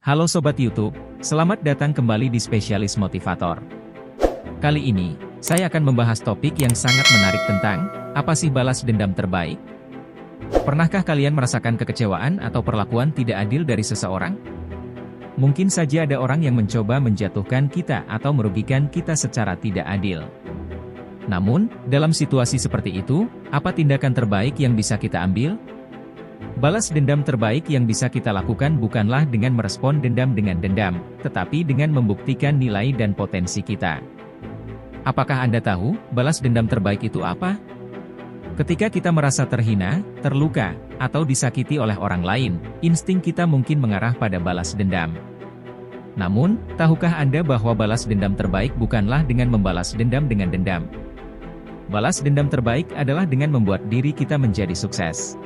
Halo Sobat YouTube, selamat datang kembali di Spesialis Motivator. Kali ini, saya akan membahas topik yang sangat menarik tentang, apa sih balas dendam terbaik? Pernahkah kalian merasakan kekecewaan atau perlakuan tidak adil dari seseorang? Mungkin saja ada orang yang mencoba menjatuhkan kita atau merugikan kita secara tidak adil. Namun, dalam situasi seperti itu, apa tindakan terbaik yang bisa kita ambil? Balas dendam terbaik yang bisa kita lakukan bukanlah dengan merespon dendam dengan dendam, tetapi dengan membuktikan nilai dan potensi kita. Apakah Anda tahu, balas dendam terbaik itu apa? Ketika kita merasa terhina, terluka, atau disakiti oleh orang lain, insting kita mungkin mengarah pada balas dendam. Namun, tahukah Anda bahwa balas dendam terbaik bukanlah dengan membalas dendam dengan dendam? Balas dendam terbaik adalah dengan membuat diri kita menjadi sukses.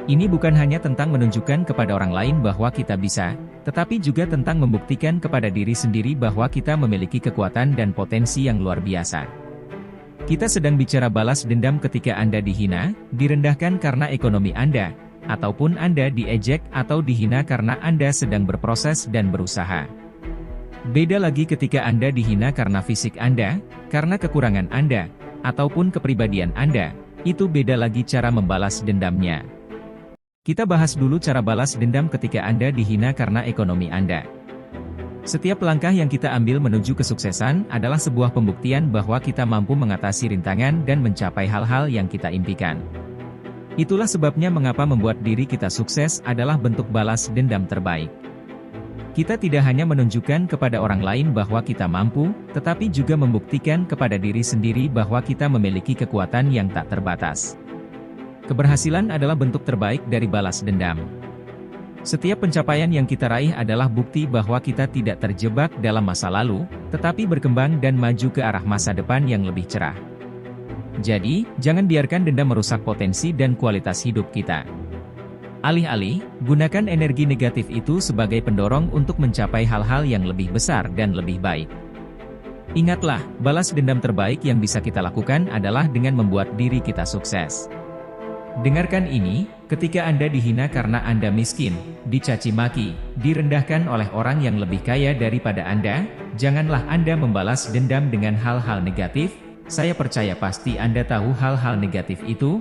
Ini bukan hanya tentang menunjukkan kepada orang lain bahwa kita bisa, tetapi juga tentang membuktikan kepada diri sendiri bahwa kita memiliki kekuatan dan potensi yang luar biasa. Kita sedang bicara balas dendam ketika Anda dihina, direndahkan karena ekonomi Anda, ataupun Anda diejek atau dihina karena Anda sedang berproses dan berusaha. Beda lagi ketika Anda dihina karena fisik Anda, karena kekurangan Anda, ataupun kepribadian Anda, itu beda lagi cara membalas dendamnya. Kita bahas dulu cara balas dendam ketika Anda dihina karena ekonomi Anda. Setiap langkah yang kita ambil menuju kesuksesan adalah sebuah pembuktian bahwa kita mampu mengatasi rintangan dan mencapai hal-hal yang kita impikan. Itulah sebabnya mengapa membuat diri kita sukses adalah bentuk balas dendam terbaik. Kita tidak hanya menunjukkan kepada orang lain bahwa kita mampu, tetapi juga membuktikan kepada diri sendiri bahwa kita memiliki kekuatan yang tak terbatas. Keberhasilan adalah bentuk terbaik dari balas dendam. Setiap pencapaian yang kita raih adalah bukti bahwa kita tidak terjebak dalam masa lalu, tetapi berkembang dan maju ke arah masa depan yang lebih cerah. Jadi, jangan biarkan dendam merusak potensi dan kualitas hidup kita. Alih-alih, gunakan energi negatif itu sebagai pendorong untuk mencapai hal-hal yang lebih besar dan lebih baik. Ingatlah, balas dendam terbaik yang bisa kita lakukan adalah dengan membuat diri kita sukses. Dengarkan ini, ketika Anda dihina karena Anda miskin, dicaci maki, direndahkan oleh orang yang lebih kaya daripada Anda, janganlah Anda membalas dendam dengan hal-hal negatif. Saya percaya pasti Anda tahu hal-hal negatif itu.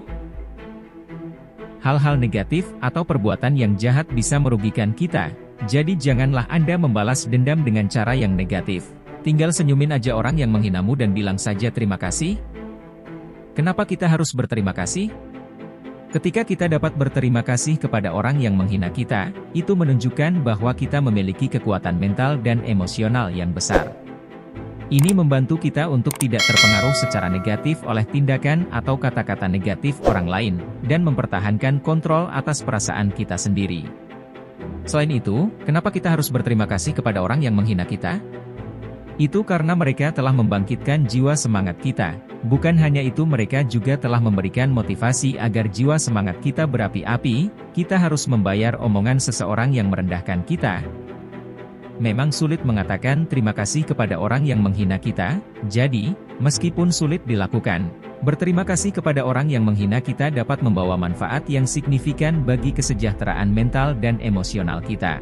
Hal-hal negatif atau perbuatan yang jahat bisa merugikan kita, jadi janganlah Anda membalas dendam dengan cara yang negatif. Tinggal senyumin aja orang yang menghinamu dan bilang saja terima kasih. Kenapa kita harus berterima kasih? Ketika kita dapat berterima kasih kepada orang yang menghina kita, itu menunjukkan bahwa kita memiliki kekuatan mental dan emosional yang besar. Ini membantu kita untuk tidak terpengaruh secara negatif oleh tindakan atau kata-kata negatif orang lain, dan mempertahankan kontrol atas perasaan kita sendiri. Selain itu, kenapa kita harus berterima kasih kepada orang yang menghina kita? Itu karena mereka telah membangkitkan jiwa semangat kita. Bukan hanya itu, mereka juga telah memberikan motivasi agar jiwa semangat kita berapi-api. Kita harus membayar omongan seseorang yang merendahkan kita. Memang sulit mengatakan terima kasih kepada orang yang menghina kita, jadi, meskipun sulit dilakukan, berterima kasih kepada orang yang menghina kita dapat membawa manfaat yang signifikan bagi kesejahteraan mental dan emosional kita.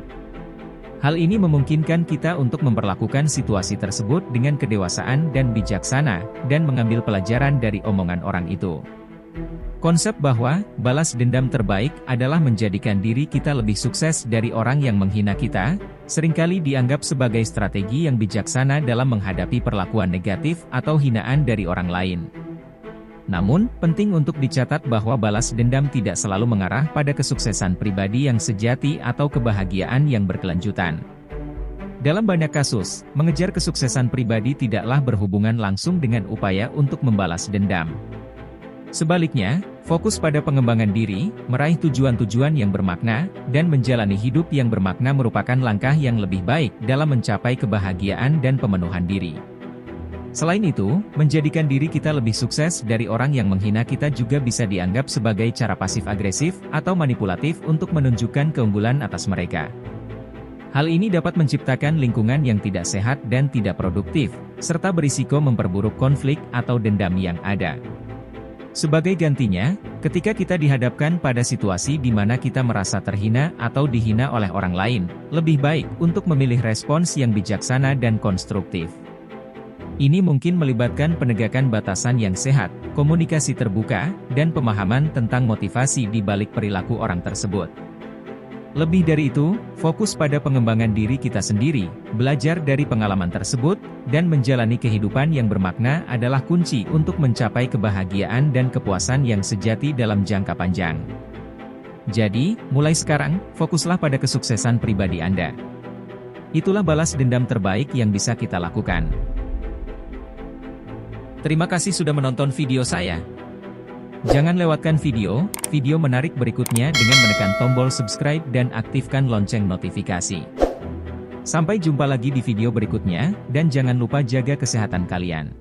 Hal ini memungkinkan kita untuk memperlakukan situasi tersebut dengan kedewasaan dan bijaksana, dan mengambil pelajaran dari omongan orang itu. Konsep bahwa balas dendam terbaik adalah menjadikan diri kita lebih sukses dari orang yang menghina kita, seringkali dianggap sebagai strategi yang bijaksana dalam menghadapi perlakuan negatif atau hinaan dari orang lain. Namun, penting untuk dicatat bahwa balas dendam tidak selalu mengarah pada kesuksesan pribadi yang sejati atau kebahagiaan yang berkelanjutan. Dalam banyak kasus, mengejar kesuksesan pribadi tidaklah berhubungan langsung dengan upaya untuk membalas dendam. Sebaliknya, fokus pada pengembangan diri, meraih tujuan-tujuan yang bermakna, dan menjalani hidup yang bermakna merupakan langkah yang lebih baik dalam mencapai kebahagiaan dan pemenuhan diri. Selain itu, menjadikan diri kita lebih sukses dari orang yang menghina kita juga bisa dianggap sebagai cara pasif-agresif atau manipulatif untuk menunjukkan keunggulan atas mereka. Hal ini dapat menciptakan lingkungan yang tidak sehat dan tidak produktif, serta berisiko memperburuk konflik atau dendam yang ada. Sebagai gantinya, ketika kita dihadapkan pada situasi di mana kita merasa terhina atau dihina oleh orang lain, lebih baik untuk memilih respons yang bijaksana dan konstruktif. Ini mungkin melibatkan penegakan batasan yang sehat, komunikasi terbuka, dan pemahaman tentang motivasi di balik perilaku orang tersebut. Lebih dari itu, fokus pada pengembangan diri kita sendiri, belajar dari pengalaman tersebut, dan menjalani kehidupan yang bermakna adalah kunci untuk mencapai kebahagiaan dan kepuasan yang sejati dalam jangka panjang. Jadi, mulai sekarang, fokuslah pada kesuksesan pribadi Anda. Itulah balas dendam terbaik yang bisa kita lakukan. Terima kasih sudah menonton video saya. Jangan lewatkan video menarik berikutnya dengan menekan tombol subscribe dan aktifkan lonceng notifikasi. Sampai jumpa lagi di video berikutnya, dan jangan lupa jaga kesehatan kalian.